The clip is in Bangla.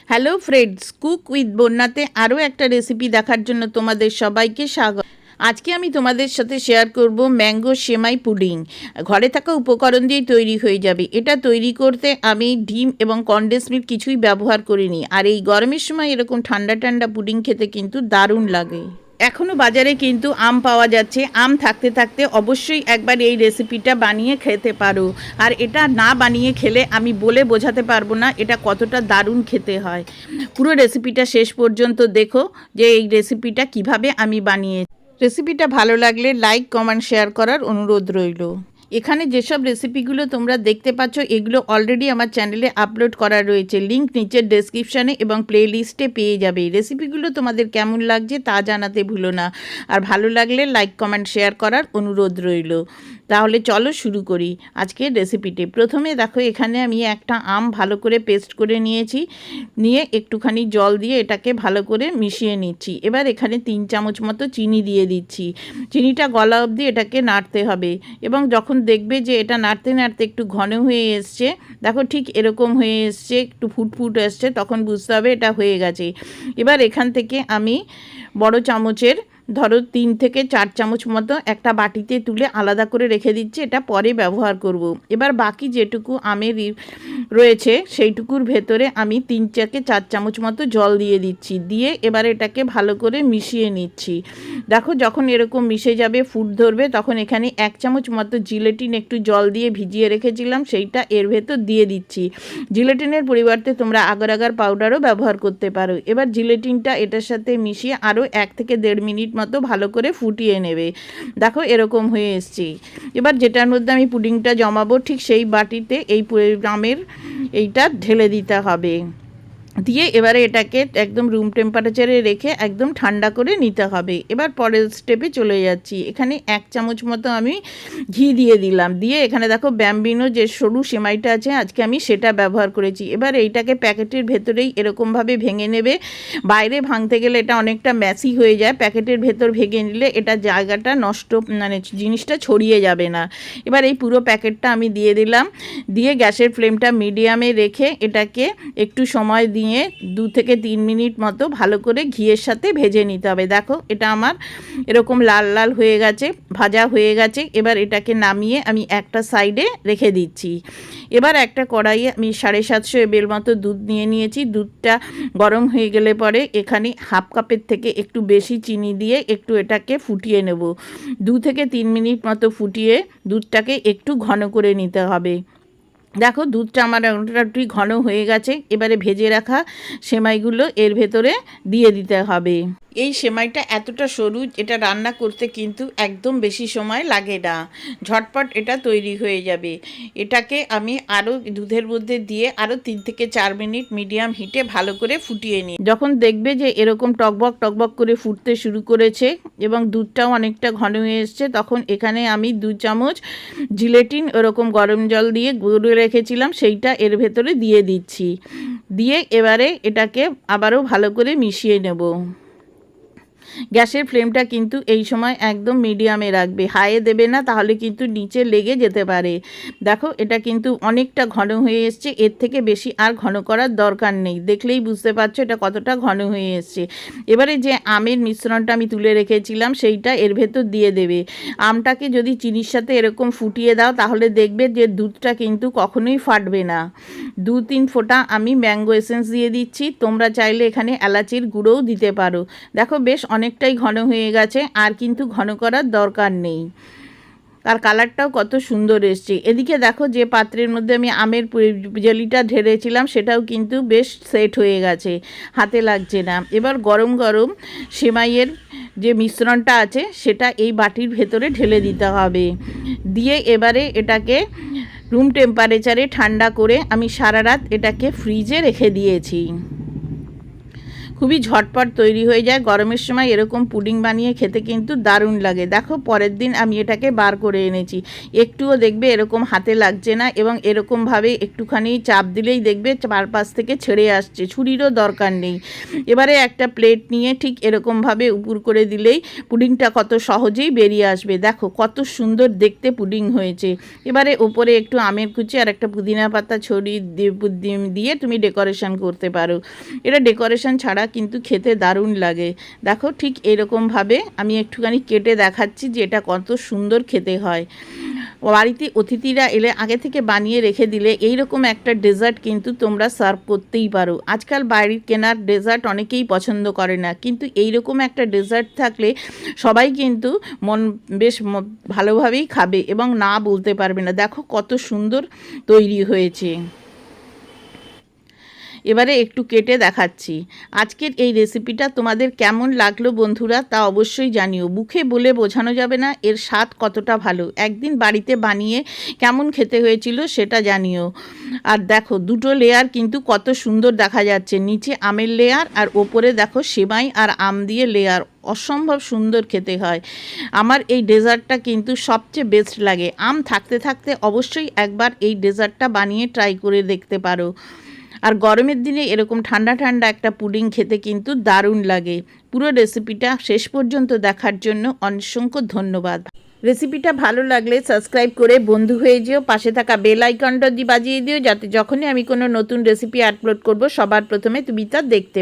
হ্যালো ফ্রেন্ডস, কুক উইথ বন্যাতে আরও একটা রেসিপি দেখার জন্য তোমাদের সবাইকে স্বাগত। আজকে আমি তোমাদের সাথে শেয়ার করব ম্যাঙ্গো সেমাই পুডিং। ঘরে থাকা উপকরণ দিয়েই তৈরি হয়ে যাবে। এটা তৈরি করতে আমি ডিম এবং কনডেন্স মিল্ক কিছুই ব্যবহার করিনি। আর এই গরমের সময় এরকম ঠান্ডা ঠান্ডা পুডিং খেতে কিন্তু দারুণ লাগে। এখনও বাজারে কিন্তু আম পাওয়া যাচ্ছে। আম থাকতে থাকতে অবশ্যই একবার এই রেসিপিটা বানিয়ে খেতে পারো। আর এটা না বানিয়ে খেলে আমি বলে বোঝাতে পারবো না এটা কতটা দারুণ খেতে হয়। পুরো রেসিপিটা শেষ পর্যন্ত দেখো যে এই রেসিপিটা কিভাবে আমি বানিয়ে। রেসিপিটা ভালো লাগলে লাইক কমেন্ট শেয়ার করার অনুরোধ রইল। এখানে যেসব রেসিপিগুলো তোমরা দেখতে পাচ্ছ এগুলো অলরেডি আমার চ্যানেলে আপলোড করা রয়েছে। লিঙ্ক নিচের ডেসক্রিপশানে এবং প্লে লিস্টে পেয়ে যাবে। রেসিপিগুলো তোমাদের কেমন লাগছে তা জানাতে ভুলো না। আর ভালো লাগলে লাইক কমেন্ট শেয়ার করার অনুরোধ রইল। তাহলে চলো শুরু করি আজকের রেসিপিটি। প্রথমে দেখো এখানে আমি একটা আম ভালো করে পেস্ট করে নিয়েছি। নিয়ে একটুখানি জল দিয়ে এটাকে ভালো করে মিশিয়ে নিচ্ছি। এবার এখানে 3 চামচ মতো চিনি দিয়ে দিচ্ছি। চিনিটা গলা অবধি এটাকে নাড়তে হবে এবং যখন দেখবে যে এটা নাড়তে নাড়তে একটু ঘন হয়ে এসছে, দেখো ঠিক এরকম হয়ে এসছে, একটু ফুটফুট এসছে, তখন বুঝতে হবে এটা হয়ে গেছে। এবার এখান থেকে আমি বড় চামচের ধরো 3 থেকে 4 চামচ মতো একটা বাটিতে তুলে আলাদা করে রেখে দিচ্ছি, এটা পরে ব্যবহার করব। এবার বাকি যেটুকু আমের রয়েছে সেইটুকুর ভেতরে আমি 3 থেকে 4 চামচ মতো জল দিয়ে দিচ্ছি। দিয়ে এবার এটাকে ভালো করে মিশিয়ে নিচ্ছি। দেখো যখন এরকম মিশে যাবে, ফুট ধরবে, তখন এখানে 1 চামচ মতো জিলেটিন একটু জল দিয়ে ভিজিয়ে রেখেছিলাম সেইটা এর ভেতর দিয়ে দিচ্ছি। জিলেটিনের পরিবর্তে তোমরা আগার আগার পাউডারও ব্যবহার করতে পারো। এবার জিলেটিনটা এটার সাথে মিশিয়ে আরও 1 থেকে 1.5 মিনিট মতো ভালো করে ফুটিয়ে নেবে। দেখো এরকম হয়ে এসছে। এবার যেটার মধ্যে আমি পুডিংটা জমাবো ঠিক সেই বাটিতে এই আমের এইটা ঢেলে দিতে হবে। দিয়ে এবারে এটাকে একদম রুম টেম্পারেচারে রেখে একদম ঠান্ডা করে নিতে হবে। এবার পরের স্টেপে চলে যাচ্ছি। এখানে 1 চামচ মতো আমি ঘি দিয়ে দিলাম। দিয়ে এখানে দেখো ব্যাম্বিনো যে সরু সেমাইটা আছে আজকে আমি সেটা ব্যবহার করেছি। এবার এইটাকে প্যাকেটের ভেতরেই এরকমভাবে ভেঙে নেবে। বাইরে ভাঙতে গেলে এটা অনেকটা ম্যাসি হয়ে যায়, প্যাকেটের ভেতর ভেঙে নিলে এটা জায়গাটা নষ্ট, মানে জিনিসটা ছড়িয়ে যাবে না। এবার এই পুরো প্যাকেটটা আমি দিয়ে দিলাম। দিয়ে গ্যাসের ফ্লেমটা মিডিয়ামে রেখে এটাকে একটু সময় দিয়ে 2 থেকে 3 মিনিট মতো ভালো করে ঘিয়ের সাথে ভেজে নিতে হবে। দেখো এটা আমার এরকম লাল লাল হয়ে গেছে, ভাজা হয়ে গেছে। এবার এটাকে নামিয়ে আমি একটা সাইডে রেখে দিচ্ছি। এবার একটা কড়াইয়ে আমি 750 ml মতো দুধ নিয়ে নিয়েছি। দুধটা গরম হয়ে গেলে পরে এখানে হাফ কাপের থেকে একটু বেশি চিনি দিয়ে একটু এটাকে ফুটিয়ে নেব। 2 থেকে 3 মিনিট মতো ফুটিয়ে দুধটাকে একটু ঘন করে নিতে হবে। দেখো দুধটা আমার মোটামুটি ঘন হয়ে গেছে। এবারে ভেজে রাখা সেমাইগুলো এর ভেতরে দিয়ে দিতে হবে। এই সেমাইটা এতটা সরু, এটা রান্না করতে কিন্তু একদম বেশি সময় লাগে না, ঝটপট এটা তৈরি হয়ে যাবে। এটাকে আমি আরও দুধের মধ্যে দিয়ে আরও 3 থেকে 4 মিনিট মিডিয়াম হিটে ভালো করে ফুটিয়ে নিই। যখন দেখবে যে এরকম টকবক টকবক করে ফুটতে শুরু করেছে এবং দুধটাও অনেকটা ঘন হয়ে এসছে, তখন এখানে আমি 2 চামচ জিলেটিন ওরকম গরম জল দিয়ে গুঁড়ো রেখেছিলাম সেইটা এর ভেতরে দিয়ে দিচ্ছি। দিয়ে এবারে এটাকে আবারও ভালো করে মিশিয়ে নেব। গ্যাসের ফ্লেমটা কিন্তু এই সময় একদম মিডিয়ামে রাখবে, হাইয়ে দেবে না, তাহলে কিন্তু নিচে লেগে যেতে পারে। দেখো এটা কিন্তু অনেকটা ঘন হয়ে এসছে, এর থেকে বেশি আর ঘন করার দরকার নেই। দেখলেই বুঝতে পারছো এটা কতটা ঘন হয়ে এসছে। এবারে যে আমের মিশ্রণটা আমি তুলে রেখেছিলাম সেইটা এর ভেতর দিয়ে দেবে। আমটাকে যদি চিনির সাথে এরকম ফুটিয়ে দাও তাহলে দেখবে যে দুধটা কিন্তু কখনোই ফাটবে না। 2-3 ফোঁটা আমি ম্যাঙ্গো এসেন্স দিয়ে দিচ্ছি। তোমরা চাইলে এখানে এলাচির গুঁড়োও দিতে পারো। দেখো বেশ অনেকটাই ঘন হয়ে গেছে, আর কিন্তু ঘন করার দরকার নেই। আর কালারটাও কত সুন্দর এসছে। এদিকে দেখো যে পাত্রের মধ্যে আমি আমের জেলিটা ঢেলেছিলাম সেটাও কিন্তু বেশ সেট হয়ে গেছে, হাতে লাগছে না। এবার গরম গরম সেমাইয়ের যে মিশ্রণটা আছে সেটা এই বাটির ভেতরে ঢেলে দিতে হবে। দিয়ে এবারে এটাকে রুম টেম্পারেচারে ঠান্ডা করে আমি সারা রাত এটাকে ফ্রিজে রেখে দিয়েছি। খুবই ঝটপট তৈরি হয়ে যায়। গরমের সময় এরকম পুডিং বানিয়ে খেতে কিন্তু দারুণ লাগে। দেখো পরের দিন আমি এটাকে বার করে এনেছি, একটুও দেখবে এরকম হাতে লাগছে না, এবং এরকমভাবে একটুখানি চাপ দিলেই দেখবে চারপাশ থেকে ছেড়ে আসছে, ছুরিরও দরকার নেই। এবারে একটা প্লেট নিয়ে ঠিক এরকমভাবে উপর করে দিলেই পুডিংটা কত সহজেই বেরিয়ে আসবে। দেখো কত সুন্দর দেখতে পুডিং হয়েছে। এবারে ওপরে একটু আমের কুচি আর একটা পুদিনা পাতা ছড়িয়ে দিয়ে তুমি ডেকোরেশন করতে পারো। এটা ডেকোরেশন ছাড়া কিন্তু খেতে দারুণ লাগে। দেখো ঠিক এরকমভাবে আমি একটুখানি কেটে দেখাচ্ছি যে এটা কত সুন্দর খেতে হয়। বাড়িতে অতিথিরা এলে আগে থেকে বানিয়ে রেখে দিলে এইরকম একটা ডেজার্ট কিন্তু তোমরা সার্ভ করতেই পারো। আজকাল বাইরের কেনার ডেজার্ট অনেকেই পছন্দ করে না, কিন্তু এইরকম একটা ডেজার্ট থাকলে সবাই কিন্তু বেশ ভালোভাবেই খাবে এবং না বলতে পারবে না। দেখো কত সুন্দর তৈরি হয়েছে। এবারে একটু কেটে দেখাচ্ছি। আজকের এই রেসিপিটা তোমাদের কেমন লাগলো বন্ধুরা, তা অবশ্যই জানিও। মুখে বলে বোঝানো যাবে না এর স্বাদ কতটা ভালো। একদিন বাড়িতে বানিয়ে কেমন খেতে হয়েছিল সেটা জানিও। আর দেখো দুটো লেয়ার কিন্তু কত সুন্দর দেখা যাচ্ছে, নিচে আমের লেয়ার আর ওপরে দেখো সেমাই আর আম দিয়ে লেয়ার, অসম্ভব সুন্দর খেতে হয়। আমার এই ডেজার্টটা কিন্তু সবচেয়ে বেস্ট লাগে। আম থাকতে থাকতে অবশ্যই একবার এই ডেজার্টটা বানিয়ে ট্রাই করে দেখতে পারো। আর গরমের দিনে এরকম ঠান্ডা ঠান্ডা একটা পুডিং খেতে কিন্তু দারুণ লাগে। পুরো রেসিপিটা শেষ পর্যন্ত দেখার জন্য অসংখ্য ধন্যবাদ। রেসিপিটা ভালো লাগলে সাবস্ক্রাইব করে বন্ধু হয়ে যেও, পাশে থাকা বেল আইকনটা বাজিয়ে দিও, যাতে যখনই আমি কোনো নতুন রেসিপি আপলোড করব সবার প্রথমে তুমি তা দেখতে